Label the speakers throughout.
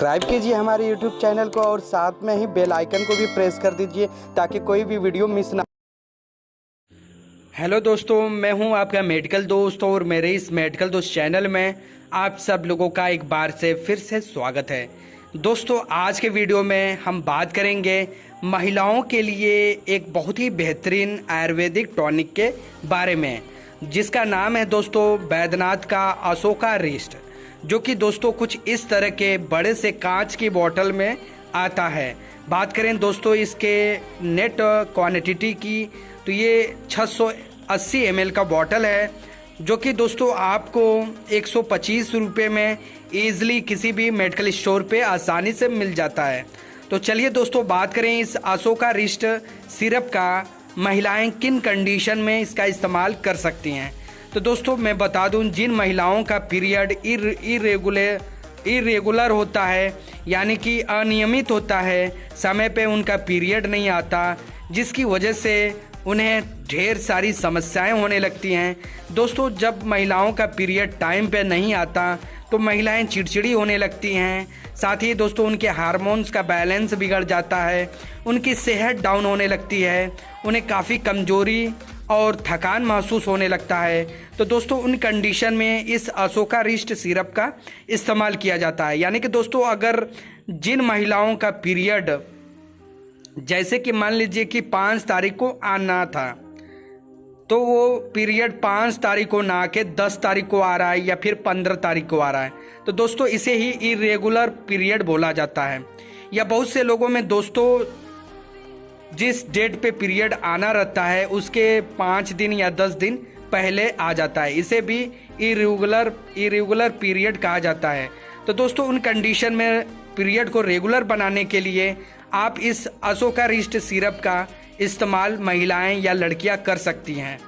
Speaker 1: Subscribe कीजिए हमारे YouTube channel को और साथ में ही बेल आइकन को भी प्रेस कर दीजिए ताकि कोई भी वीडियो मिस ना। हेलो दोस्तों, मैं हूं आपका मेडिकल दोस्त और मेरे इस मेडिकल दोस्त चैनल में आप सब लोगों का एक बार से फिर से स्वागत है। दोस्तों, आज के वीडियो में हम बात करेंगे महिलाओं के लिए एक बहुत ही बेहतरीन आयुर्वेदिक टॉनिक के बारे में, जिसका नाम है दोस्तों बैद्यनाथ का अशोका रिस्ट, जो कि दोस्तों कुछ इस तरह के बड़े से कांच की बोतल में आता है। बात करें दोस्तों इसके नेट क्वांटिटी की, तो ये 680 ml का बॉटल है, जो कि दोस्तों आपको 125 रुपये में ईज़िली किसी भी मेडिकल स्टोर पे आसानी से मिल जाता है। तो चलिए दोस्तों बात करें इस अशोका रिस्ट सिरप का महिलाएं किन कंडीशन में इसका इस्तेमाल कर सकती हैं। तो दोस्तों मैं बता दूं, जिन महिलाओं का पीरियड इरेगुलर होता है, यानी कि अनियमित होता है, समय पे उनका पीरियड नहीं आता, जिसकी वजह से उन्हें ढेर सारी समस्याएं होने लगती हैं। दोस्तों जब महिलाओं का पीरियड टाइम पे नहीं आता तो महिलाएं चिड़चिड़ी होने लगती हैं, साथ ही दोस्तों उनके हार्मोन्स का बैलेंस बिगड़ जाता है, उनकी सेहत डाउन होने लगती है, उन्हें काफ़ी कमजोरी और थकान महसूस होने लगता है। तो दोस्तों उन कंडीशन में इस अशोका रिस्ट सिरप का इस्तेमाल किया जाता है। यानी कि दोस्तों अगर जिन महिलाओं का पीरियड, जैसे कि मान लीजिए कि 5 तारीख को आना था, तो वो पीरियड 5 तारीख को ना आके 10 तारीख को आ रहा है या फिर 15 तारीख को आ रहा है, तो दोस्तों इसे ही इरेगुलर पीरियड बोला जाता है। या बहुत से लोगों में दोस्तों जिस डेट पे पीरियड आना रहता है उसके 5 दिन या 10 दिन पहले आ जाता है, इसे भी इरेगुलर पीरियड कहा जाता है। तो दोस्तों उन कंडीशन में पीरियड को रेगुलर बनाने के लिए आप इस अशोका रिस्ट सिरप का इस्तेमाल महिलाएं या लड़कियां कर सकती हैं।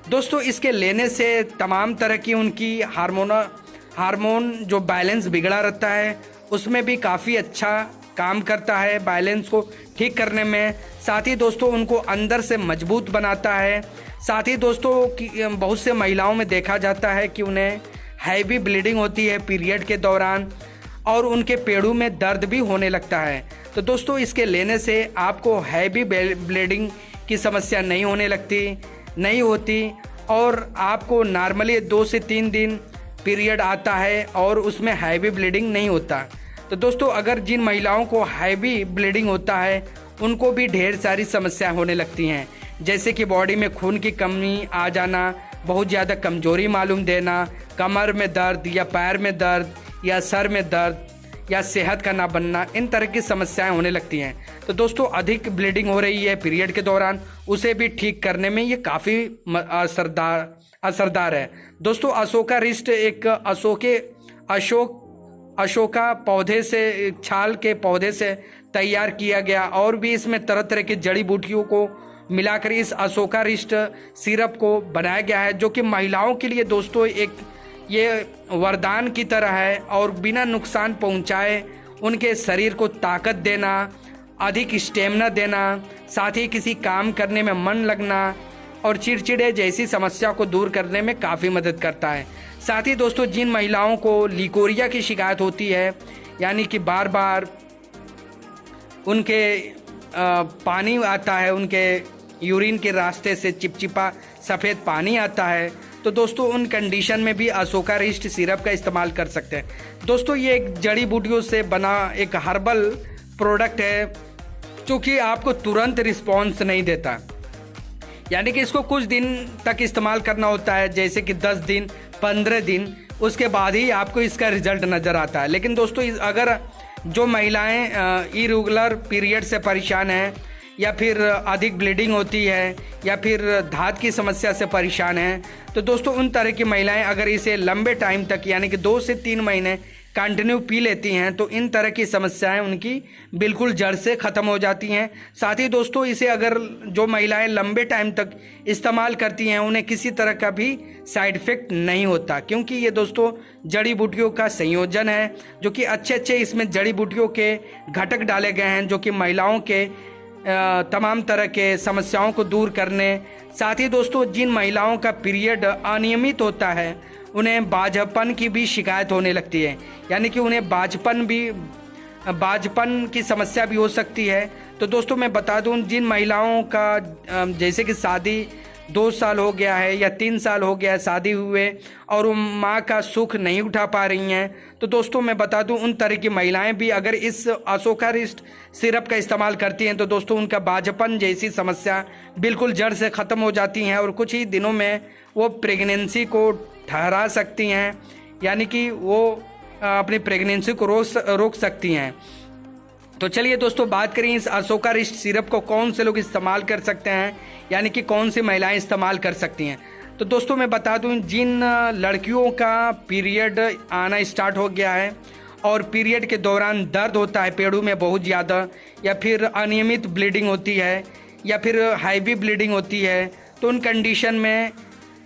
Speaker 1: दोस्तों इसके लेने से तमाम तरह की उनकी हार्मोन जो बैलेंस बिगड़ा रहता है उसमें भी काफ़ी अच्छा काम करता है, बैलेंस को ठीक करने में। साथ ही दोस्तों उनको अंदर से मजबूत बनाता है। साथ ही दोस्तों बहुत से महिलाओं में देखा जाता है कि उन्हें हैवी ब्लीडिंग होती है पीरियड के दौरान और उनके पेड़ों में दर्द भी होने लगता है। तो दोस्तों इसके लेने से आपको हैवी ब्लीडिंग की समस्या नहीं होती और आपको नॉर्मली 2 से 3 दिन पीरियड आता है और उसमें हैवी ब्लीडिंग नहीं होता। तो दोस्तों अगर जिन महिलाओं को हैवी ब्लीडिंग होता है उनको भी ढेर सारी समस्या होने लगती हैं, जैसे कि बॉडी में खून की कमी आ जाना, बहुत ज़्यादा कमजोरी मालूम देना, कमर में दर्द या पैर में दर्द या सर में दर्द या सेहत का ना बनना, इन तरह की समस्याएं होने लगती हैं। तो दोस्तों अधिक ब्लीडिंग हो रही है पीरियड के दौरान, उसे भी ठीक करने में ये काफ़ी असरदार है। दोस्तों अशोका रिस्ट एक अशोका पौधे से, छाल के पौधे से तैयार किया गया और भी इसमें तरह तरह की जड़ी बूटियों को मिलाकर इस अशोका रिस्ट सिरप को बनाया गया है, जो कि महिलाओं के लिए दोस्तों एक ये वरदान की तरह है और बिना नुकसान पहुंचाए उनके शरीर को ताकत देना, अधिक स्टेमिना देना, साथ ही किसी काम करने में मन लगना और चिड़चिड़े जैसी समस्या को दूर करने में काफ़ी मदद करता है। साथ ही दोस्तों जिन महिलाओं को लिकोरिया की शिकायत होती है, यानी कि बार बार उनके पानी आता है, उनके यूरिन के रास्ते से चिपचिपा सफ़ेद पानी आता है, तो दोस्तों उन कंडीशन में भी अशोका रिस्ट सिरप का इस्तेमाल कर सकते हैं। दोस्तों ये एक जड़ी बूटियों से बना एक हर्बल प्रोडक्ट है, जो कि आपको तुरंत रिस्पॉन्स नहीं देता, यानी कि इसको कुछ दिन तक इस्तेमाल करना होता है, जैसे कि 10 दिन 15 दिन, उसके बाद ही आपको इसका रिजल्ट नज़र आता है। लेकिन दोस्तों अगर जो महिलाएं इरेगुलर पीरियड से परेशान हैं या फिर अधिक ब्लीडिंग होती है या फिर धात की समस्या से परेशान हैं, तो दोस्तों उन तरह की महिलाएं अगर इसे लंबे टाइम तक यानी कि 2 से 3 महीने कंटिन्यू पी लेती हैं तो इन तरह की समस्याएं उनकी बिल्कुल जड़ से ख़त्म हो जाती हैं। साथ ही दोस्तों इसे अगर जो महिलाएं लंबे टाइम तक इस्तेमाल करती हैं उन्हें किसी तरह का भी साइड इफ़ेक्ट नहीं होता, क्योंकि ये दोस्तों जड़ी बूटियों का संयोजन है, जो कि अच्छे इसमें जड़ी बूटियों के घटक डाले गए हैं, जो कि महिलाओं के तमाम तरह के समस्याओं को दूर करने। साथ ही दोस्तों जिन महिलाओं का पीरियड अनियमित होता है उन्हें बाझपन की भी शिकायत होने लगती है, यानी कि उन्हें बाझपन भी बाझपन की समस्या भी हो सकती है। तो दोस्तों मैं बता दूं, जिन महिलाओं का जैसे कि शादी 2 साल हो गया है या 3 साल हो गया है शादी हुए और वो माँ का सुख नहीं उठा पा रही हैं, तो दोस्तों मैं बता दूं उन तरह की महिलाएं भी अगर इस अशोकारिष्ट सिरप का इस्तेमाल करती हैं तो दोस्तों उनका बाझपन जैसी समस्या बिल्कुल जड़ से ख़त्म हो जाती हैं और कुछ ही दिनों में वो प्रेगनेंसी को ठहरा सकती हैं, यानी कि वो अपनी प्रेगनेंसी को रोक सकती हैं। तो चलिए दोस्तों बात करें इस अशोकारिष्ट सिरप को कौन से लोग इस्तेमाल कर सकते हैं, यानी कि कौन सी महिलाएं इस्तेमाल कर सकती हैं। तो दोस्तों मैं बता दूं, जिन लड़कियों का पीरियड आना स्टार्ट हो गया है और पीरियड के दौरान दर्द होता है पेड़ों में बहुत ज़्यादा, या फिर अनियमित ब्लीडिंग होती है या फिर हैवी ब्लीडिंग होती है, तो उन कंडीशन में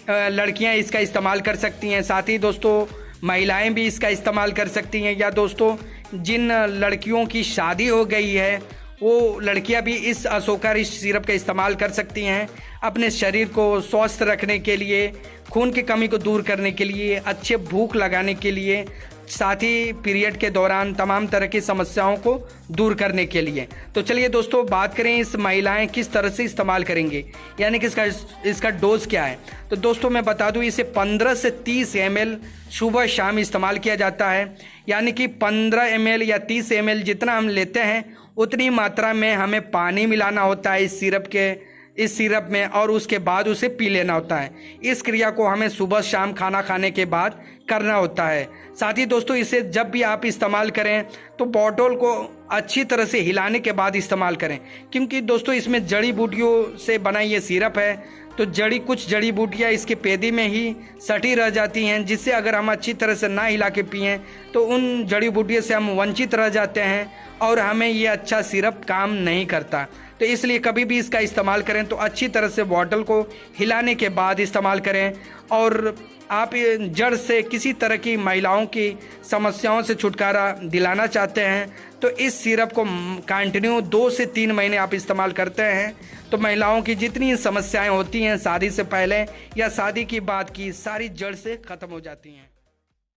Speaker 1: लड़कियां इसका इस्तेमाल कर सकती हैं। साथ ही दोस्तों महिलाएं भी इसका इस्तेमाल कर सकती हैं, या दोस्तों जिन लड़कियों की शादी हो गई है वो लड़कियां भी इस अशोकारिष्ट सिरप का इस्तेमाल कर सकती हैं अपने शरीर को स्वस्थ रखने के लिए, खून की कमी को दूर करने के लिए, अच्छे भूख लगाने के लिए, साथ ही पीरियड के दौरान तमाम तरह की समस्याओं को दूर करने के लिए। तो चलिए दोस्तों बात करें इस महिलाएं किस तरह से इस्तेमाल करेंगे, यानी कि इसका डोज क्या है। तो दोस्तों मैं बता दूं, इसे 15 से 30 ml सुबह शाम इस्तेमाल किया जाता है, यानी कि 15 ml या 30 ml जितना हम लेते हैं उतनी मात्रा में हमें पानी मिलाना होता है इस सिरप में और उसके बाद उसे पी लेना होता है। इस क्रिया को हमें सुबह शाम खाना खाने के बाद करना होता है। साथ ही दोस्तों इसे जब भी आप इस्तेमाल करें तो बॉटल को अच्छी तरह से हिलाने के बाद इस्तेमाल करें, क्योंकि दोस्तों इसमें जड़ी बूटियों से बना ये सिरप है, तो कुछ जड़ी बूटियाँ इसके पेदी में ही सटी रह जाती हैं, जिससे अगर हम अच्छी तरह से ना हिला के पिएँ तो उन जड़ी बूटियों से हम वंचित रह जाते हैं और हमें ये अच्छा सिरप काम नहीं करता। तो इसलिए कभी भी इसका इस्तेमाल करें तो अच्छी तरह से बॉटल को हिलाने के बाद इस्तेमाल करें। और आप जड़ से किसी तरह की महिलाओं की समस्याओं से छुटकारा दिलाना चाहते हैं तो इस सिरप को कंटिन्यू 2 से 3 महीने आप इस्तेमाल करते हैं तो महिलाओं की जितनी समस्याएं होती हैं शादी से पहले या शादी की बाद की, सारी जड़ से ख़त्म हो जाती हैं।